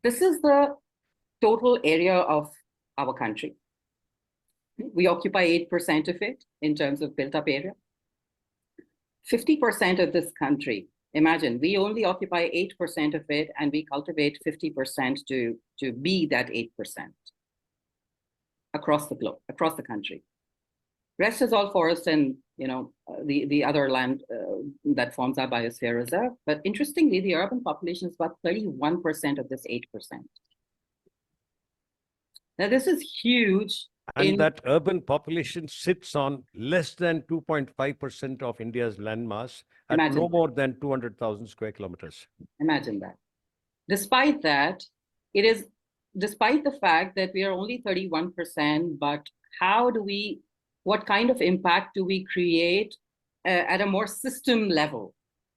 This is the total area of our country. We occupy 8% of it in terms of built up area. 50% of this country, imagine, we only occupy 8% of it and we cultivate 50% to be that 8% across the globe, across the country. Rest is all forest and the other land that forms our biosphere reserve. But interestingly, the urban population is about 31% of this 8%. Now, this is huge. And that urban population sits on less than 2.5% of India's landmass at no more than 200,000 square kilometers. Imagine that. Despite that, it is, despite the fact that we are only 31%, but what kind of impact do we create at a more system level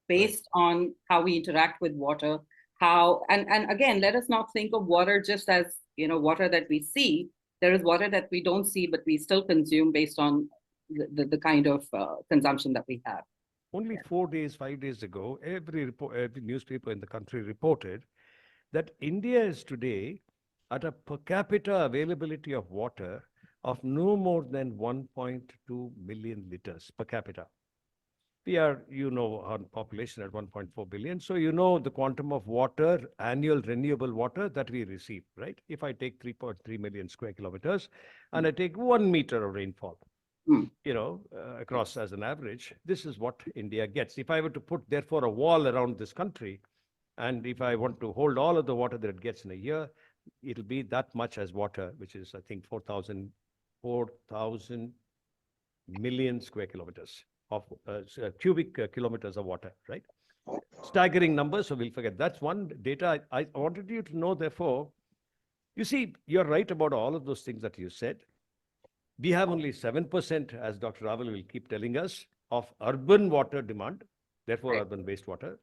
based on how we interact with water? And again, let us not think of water just as, water that we see. There is water that we don't see, but we still consume based on the kind of consumption that we have. Only 5 days ago, every newspaper in the country reported that India is today at a per capita availability of water of no more than 1.2 million liters per capita. We are, our population at 1.4 billion. So the quantum of water, annual renewable water that we receive, right? If I take 3.3 million square kilometers and I take 1 meter of rainfall, across as an average, this is what India gets. If I were to put, therefore, a wall around this country, and if I want to hold all of the water that it gets in a year, it'll be that much as water, which is, I think, 4,000 million square kilometers of cubic kilometers of water, right? Staggering numbers, so we'll forget. That's one data I wanted you to know, therefore. You see, you're right about all of those things that you said. We have only 7%, as Dr. Raval will keep telling us, of urban water demand, therefore urban wastewater.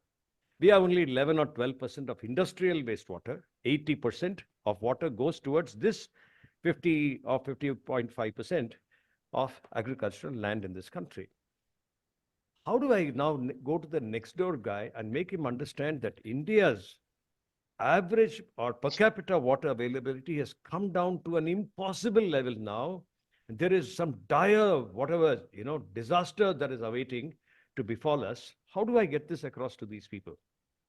We have only 11 or 12% of industrial wastewater. 80% of water goes towards this 50 or 50.5% of agricultural land in this country. How do I now go to the next door guy and make him understand that India's average or per capita water availability has come down to an impossible level now? And there is some dire, disaster that is awaiting to befall us. How do I get this across to these people?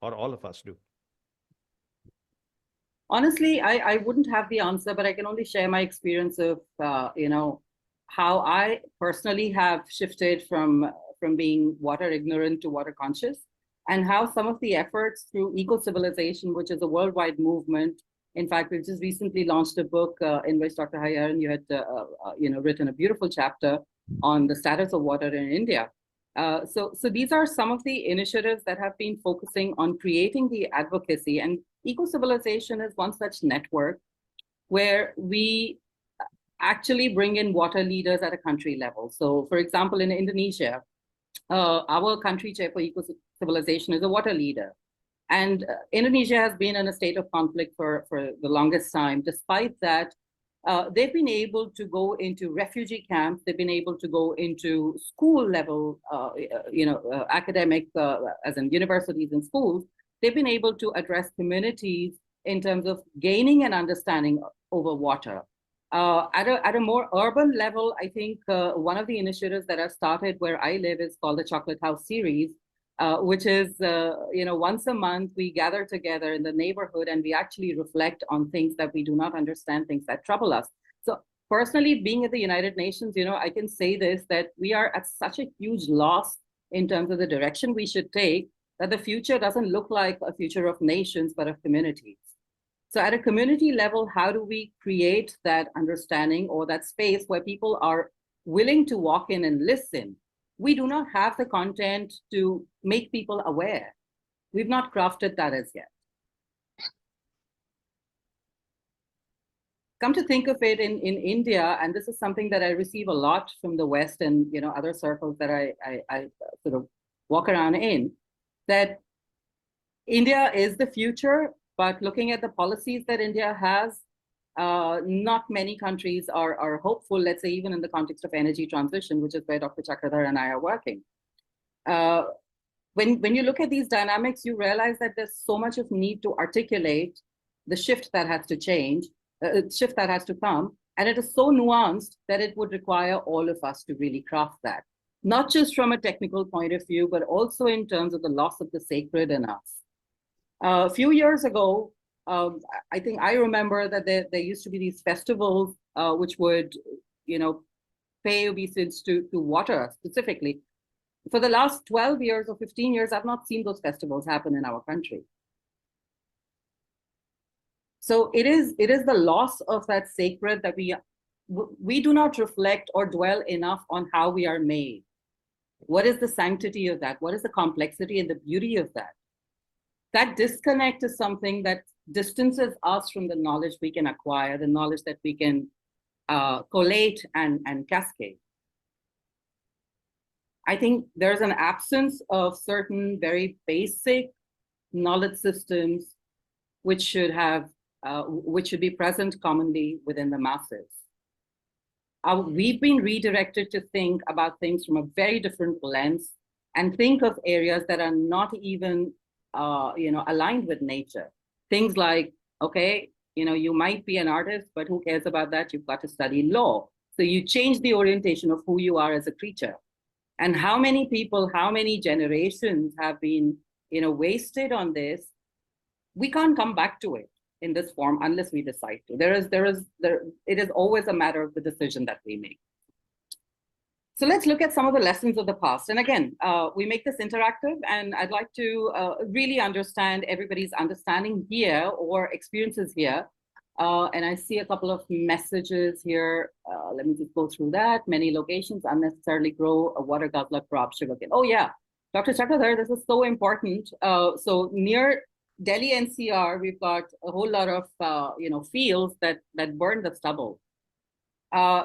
Or all of us do? Honestly, I wouldn't have the answer, but I can only share my experience of, how I personally have shifted from being water ignorant to water conscious, and how some of the efforts through eco-civilization, which is a worldwide movement. In fact, we've just recently launched a book in which Dr. Hayaran, you had written a beautiful chapter on the status of water in India. So these are some of the initiatives that have been focusing on creating the advocacy, and eco-civilization is one such network where we actually bring in water leaders at a country level. So for example, in Indonesia, our country chair for eco-civilization is a water leader. And Indonesia has been in a state of conflict for the longest time. Despite that, they've been able to go into refugee camps. They've been able to go into school level, academic, as in universities and schools. They've been able to address communities in terms of gaining an understanding over water. At a more urban level, I think one of the initiatives that have started where I live is called the Chocolate House Series, which is, once a month we gather together in the neighborhood and we actually reflect on things that we do not understand, things that trouble us. So personally, being at the United Nations, I can say this, that we are at such a huge loss in terms of the direction we should take, that the future doesn't look like a future of nations, but of communities. So at a community level, how do we create that understanding or that space where people are willing to walk in and listen? We do not have the content to make people aware. We've not crafted that as yet. Come to think of it, in India, and this is something that I receive a lot from the West and other circles that I sort of walk around in, that India is the future, but looking at the policies that India has, not many countries are hopeful, let's say, even in the context of energy transition, which is where Dr. Chakradhar and I are working. When you look at these dynamics, you realize that there's so much of need to articulate the shift that has to change, shift that has to come. And it is so nuanced that it would require all of us to really craft that, not just from a technical point of view, but also in terms of the loss of the sacred in us. A few years ago, I think I remember that there used to be these festivals which would, pay obeisance to water specifically. For the last 12 years or 15 years, I've not seen those festivals happen in our country. So it is the loss of that sacred that we do not reflect or dwell enough on how we are made. What is the sanctity of that? What is the complexity and the beauty of that? That disconnect is something that distances us from the knowledge we can acquire, the knowledge that we can collate and cascade. I think there's an absence of certain very basic knowledge systems which should be present commonly within the masses. We've been redirected to think about things from a very different lens and think of areas that are not even aligned with nature. Things like, okay, you might be an artist, but who cares about that? You've got to study law. So you change the orientation of who you are as a creature. And how many people, how many generations have been, wasted on this? We can't come back to it in this form unless we decide to. It is always a matter of the decision that we make. So let's look at some of the lessons of the past. And again, we make this interactive, and I'd like to really understand everybody's understanding here or experiences here. And I see a couple of messages here. Let me just go through that. Many locations unnecessarily grow a water guzzler, crop, sugarcane. Oh yeah, Dr. Chakradhar, this is so important. So near Delhi NCR, we've got a whole lot of fields that burn the stubble.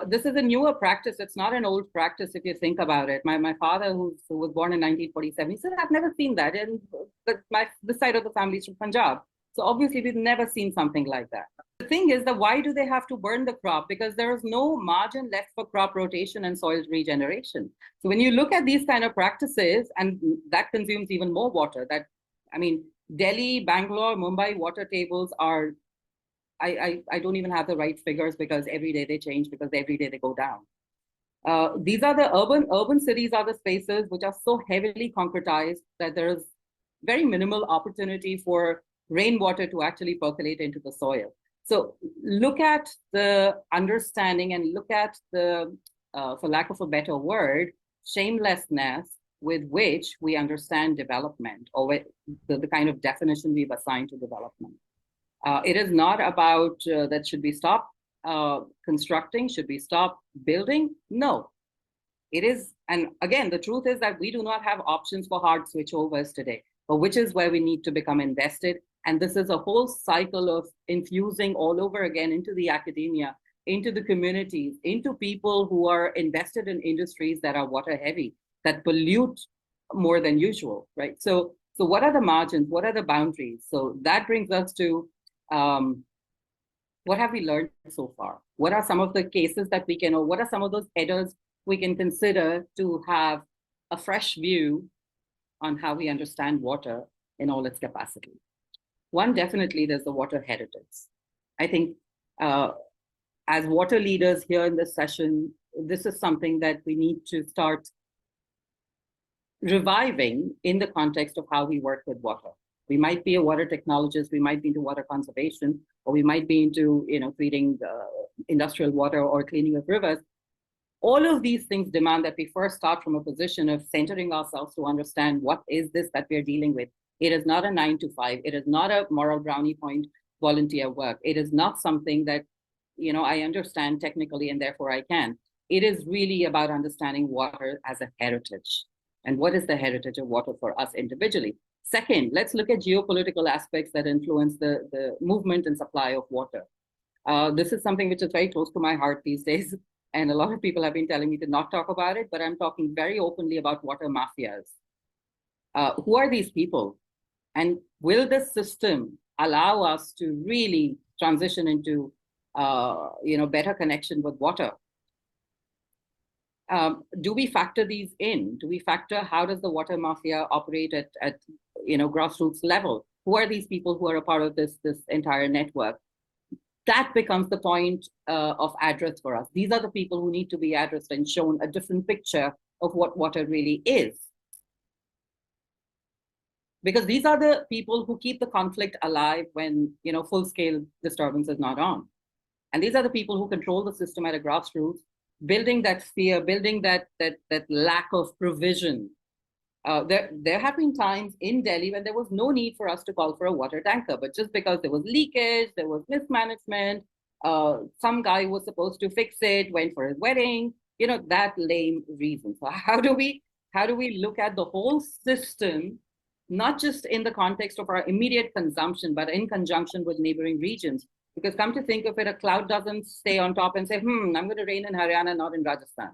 This is a newer practice. It's not an old practice if you think about it. My father, who was born in 1947, he said, I've never seen that. And this side of the family is from Punjab. So obviously we've never seen something like that. The thing is that why do they have to burn the crop? Because there is no margin left for crop rotation and soil regeneration. So when you look at these kind of practices, and that consumes even more water, Delhi, Bangalore, Mumbai water tables are, I don't even have the right figures because every day they change, because every day they go down. These are the urban cities are the spaces which are so heavily concretized that there is very minimal opportunity for rainwater to actually percolate into the soil. So look at the understanding and look at the, for lack of a better word, shamelessness with which we understand development, or the kind of definition we've assigned to development. It is not about that should we stop constructing, should we stop building? No, it is. And again, the truth is that we do not have options for hard switchovers today, but which is where we need to become invested. And this is a whole cycle of infusing all over again into the academia, into the communities, into people who are invested in industries that are water heavy, that pollute more than usual, right? So what are the margins? What are the boundaries? So that brings us to what have we learned so far? What are some of the cases that we can, or what are some of those headers we can consider to have a fresh view on how we understand water in all its capacity? One, definitely there's the water heritage. I think as water leaders here in this session, this is something that we need to start reviving in the context of how we work with water. We might be a water technologist, we might be into water conservation, or we might be into treating industrial water or cleaning of rivers. All of these things demand that we first start from a position of centering ourselves to understand what is this that we're dealing with. It is not a 9 to 5. It is not a moral brownie point volunteer work. It is not something that I understand technically and therefore I can. It is really about understanding water as a heritage. And what is the heritage of water for us individually? Second, let's look at geopolitical aspects that influence the movement and supply of water. This is something which is very close to my heart these days. And a lot of people have been telling me to not talk about it, but I'm talking very openly about water mafias. Who are these people? And will this system allow us to really transition into better connection with water? Do we factor these in? Do we factor how does the water mafia operate at grassroots level? Who are these people who are a part of this entire network? That becomes the point of address for us. These are the people who need to be addressed and shown a different picture of what water really is. Because these are the people who keep the conflict alive when, you know, full-scale disturbance is not on. And these are the people who control the system at a grassroots, building that fear, building that lack of provision. There have been times in Delhi when there was no need for us to call for a water tanker, but just because there was leakage, there was mismanagement, some guy was supposed to fix it, went for his wedding, you know, that lame reason. So how do we look at the whole system, not just in the context of our immediate consumption, but in conjunction with neighboring regions? Because come to think of it, a cloud doesn't stay on top and say, I'm going to rain in Haryana, not in Rajasthan.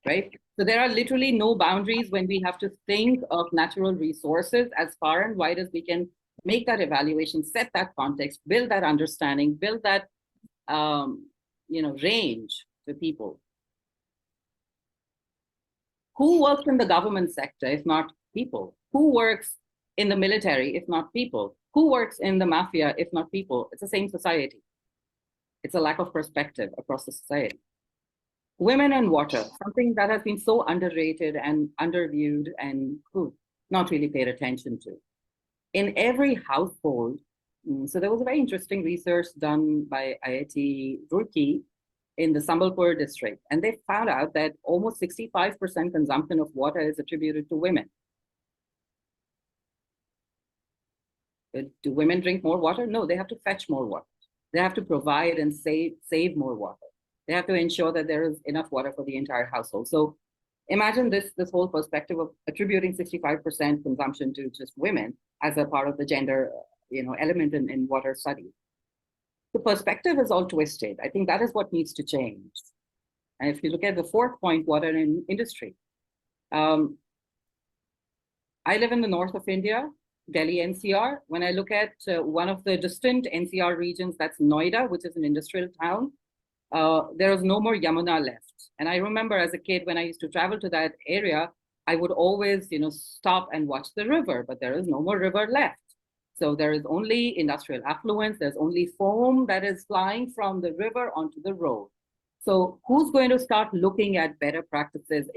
Right? So there are literally no boundaries when we have to think of natural resources as far and wide as we can make that evaluation, set that context, build that understanding, build that range to people. Who works in the government sector if not people? Who works in the military if not people? Who works in the mafia if not people? It's the same society. It's a lack of perspective across the society. Women and water, something that has been so underrated and underviewed and not really paid attention to. In every household, so there was a very interesting research done by IIT Roorkee in the Sambalpur district, and they found out that almost 65% consumption of water is attributed to women. Do women drink more water? No, they have to fetch more water. They have to provide and save more water. They have to ensure that there is enough water for the entire household. So imagine this whole perspective of attributing 65% consumption to just women as a part of the gender element in water studies. The perspective is all twisted. I think that is what needs to change. And if you look at the fourth point, water in industry. I live in the north of India, Delhi NCR. When I look at one of the distant NCR regions, that's Noida, which is an industrial town, there is no more Yamuna left. And I remember as a kid, when I used to travel to that area, I would always, stop and watch the river, but there is no more river left. So there is only industrial affluence. There's only foam that is flying from the river onto the road. So who's going to start looking at better practices?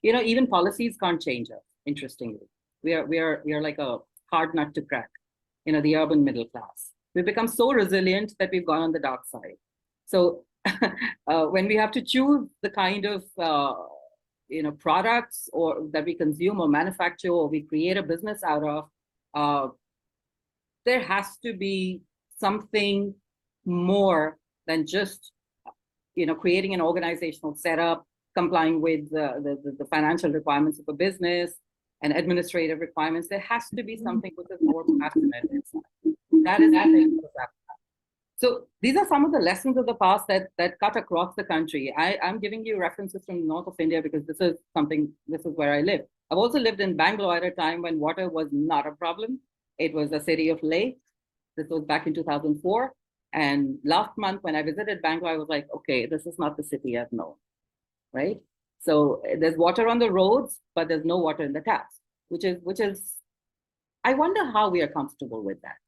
Even policies can't change us, interestingly. We are like a hard nut to crack, the urban middle class. We've become so resilient that we've gone on the dark side. So when we have to choose the kind of products or that we consume or manufacture or we create a business out of, there has to be something more than just creating an organizational setup, complying with the financial requirements of a business and administrative requirements. There has to be something which is more passionate. That is the thing. So these are some of the lessons of the past that cut across the country. I'm giving you references from the north of India because this is where I live. I've also lived in Bangalore at a time when water was not a problem. It was a city of lakes. This was back in 2004. And last month when I visited Bangalore, I was like, okay, this is not the city I've known, right? So there's water on the roads, but there's no water in the taps, which is, I wonder how we are comfortable with that.